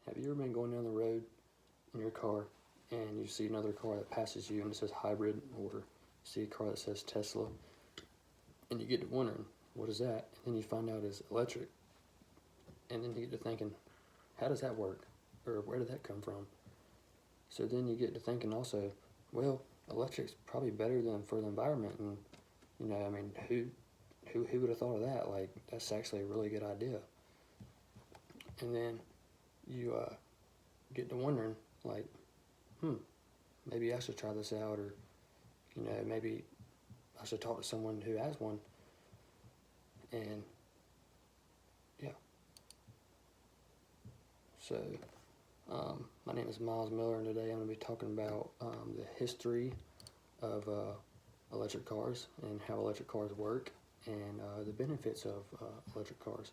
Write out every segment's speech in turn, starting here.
Have you ever been going down the road in your car and you see another car that passes you and it says hybrid, or you see a car that says Tesla, and you get to wondering, what is that? And then you find out it's electric. And then you get to thinking, how does that work? Or where did that come from? So then you get to thinking also, well, electric's probably better than for the environment. And, I mean, who would have thought of that? Like, that's actually a really good idea. And then you get to wondering, like, maybe I should try this out, or, maybe I should talk to someone who has one. And, yeah. So, my name is Miles Miller, and today I'm going to be talking about the history of electric cars and how electric cars work, and the benefits of electric cars.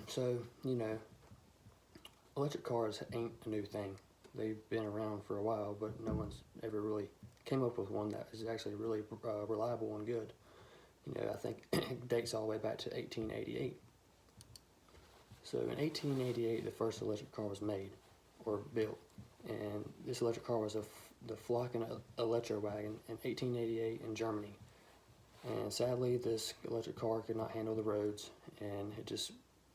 So, electric cars ain't a new thing. They've been around for a while, but no one's ever really came up with one that is actually really reliable and good. I think it dates all the way back to 1888. So in 1888, the first electric car was made or built, and this electric car was the Flocken Electro Wagon in 1888 in Germany. And sadly, this electric car could not handle the roads, and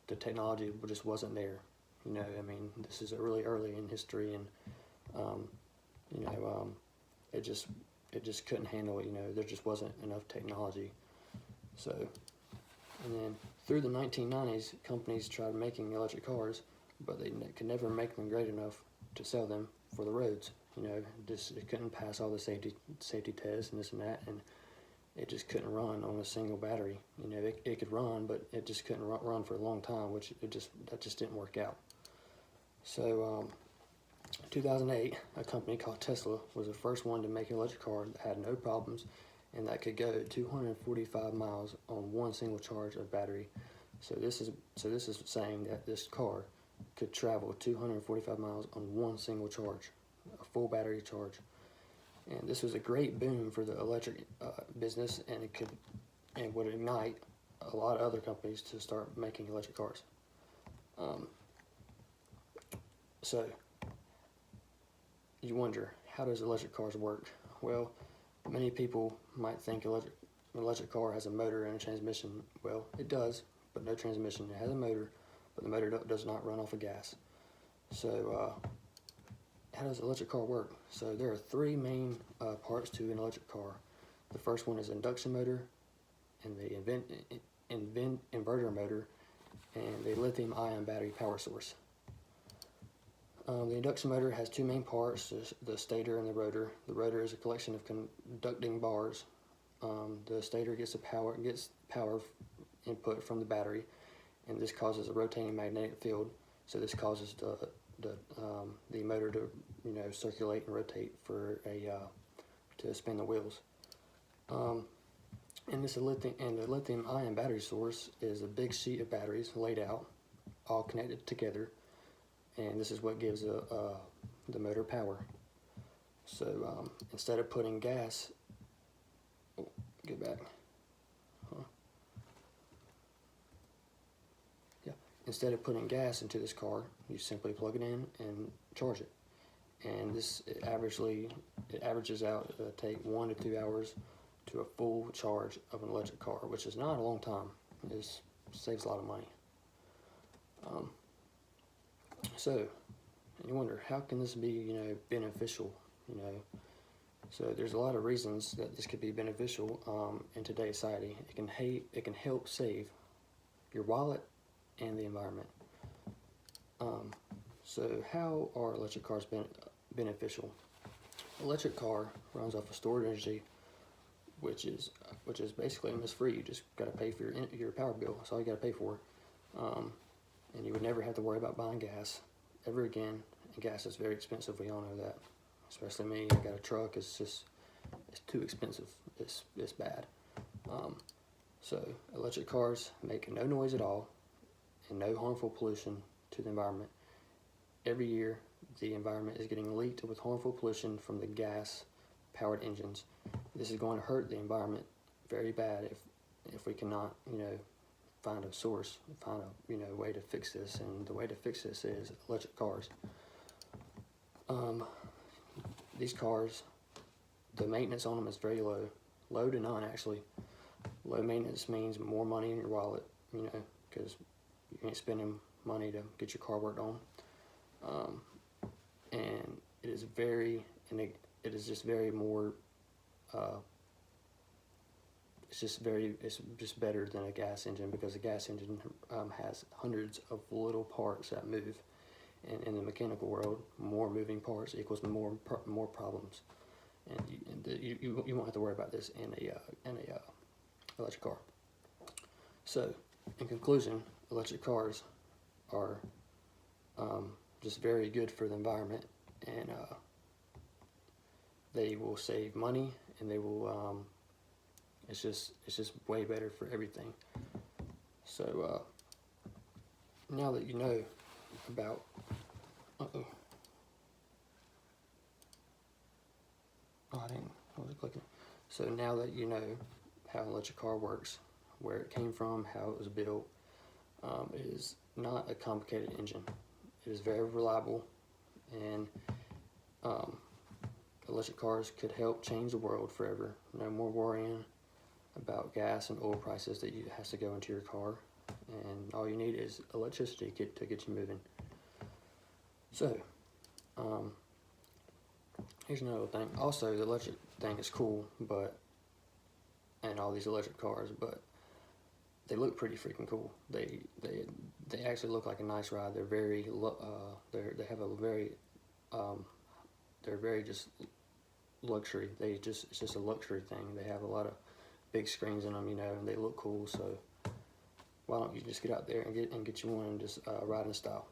the technology just wasn't there. I mean, this is really early in history, and it just couldn't handle it. There just wasn't enough technology. So, and then through the 1990s, companies tried making electric cars, but they could never make them great enough to sell them for the roads. It couldn't pass all the safety tests and this and that, and it just couldn't run on a single battery. It could run, but it just couldn't run for a long time, which that just didn't work out. So, in 2008, a company called Tesla was the first one to make an electric car that had no problems and that could go 245 miles on one single charge of battery. So this is saying that this car could travel 245 miles on one single charge, a full battery charge. And this was a great boom for the electric business, and would ignite a lot of other companies to start making electric cars. So you wonder, how does electric cars work? Well, many people might think an electric car has a motor and a transmission. Well, it does, but no transmission. It has a motor, but the motor does not run off of gas. So how does an electric car work? So there are three main parts to an electric car. The first one is induction motor, and the inverter motor, and the lithium-ion battery power source. The induction motor has two main parts, the stator and the rotor. The rotor is a collection of conducting bars. The stator gets power input from the battery, and this causes a rotating magnetic field. So this causes the motor to circulate and rotate to spin the wheels. And the lithium-ion battery source is a big sheet of batteries laid out, all connected together. And this is what gives the motor power. So instead of putting gas, instead of putting gas into this car, you simply plug it in and charge it. And it averages out to take 1 to 2 hours to a full charge of an electric car, which is not a long time. It saves a lot of money. So, and you wonder, how can this be, beneficial, So there's a lot of reasons that this could be beneficial in today's society. It can help save your wallet and the environment. So how are electric cars beneficial? Electric car runs off of stored energy, which is basically almost free. You just got to pay for your power bill. That's all you got to pay for. And you would never have to worry about buying gas ever again. And gas is very expensive. We all know that. Especially me. I got a truck. It's too expensive. It's bad. So electric cars make no noise at all and no harmful pollution to the environment. Every year, the environment is getting leaked with harmful pollution from the gas-powered engines. This is going to hurt the environment very bad if we cannot, find a source, find a way to fix this, and the way to fix this is electric cars. These cars, the maintenance on them is very low to none actually. Low maintenance means more money in your wallet, because you ain't spending money to get your car worked on. And it is just very more. It's just better than a gas engine, because a gas engine has hundreds of little parts that move. And in the mechanical world, more moving parts equals more problems, and you won't have to worry about this in a electric car. So, in conclusion, electric cars are just very good for the environment, and they will save money, and they will. It's just way better for everything. So now that you know about I was clicking. So now that you know how an electric car works, where it came from, how it was built, it is not a complicated engine. It is very reliable, and electric cars could help change the world forever. No more worrying about gas and oil prices that has to go into your car, and all you need is electricity to get you moving. So, here's another thing. Also, the electric thing is cool, and all these electric cars, but they look pretty freaking cool. They actually look like a nice ride. They're very they're very just luxury. It's just a luxury thing. They have a lot of big screens in them, and they look cool. So why don't you just get out there and get you one and just ride in style.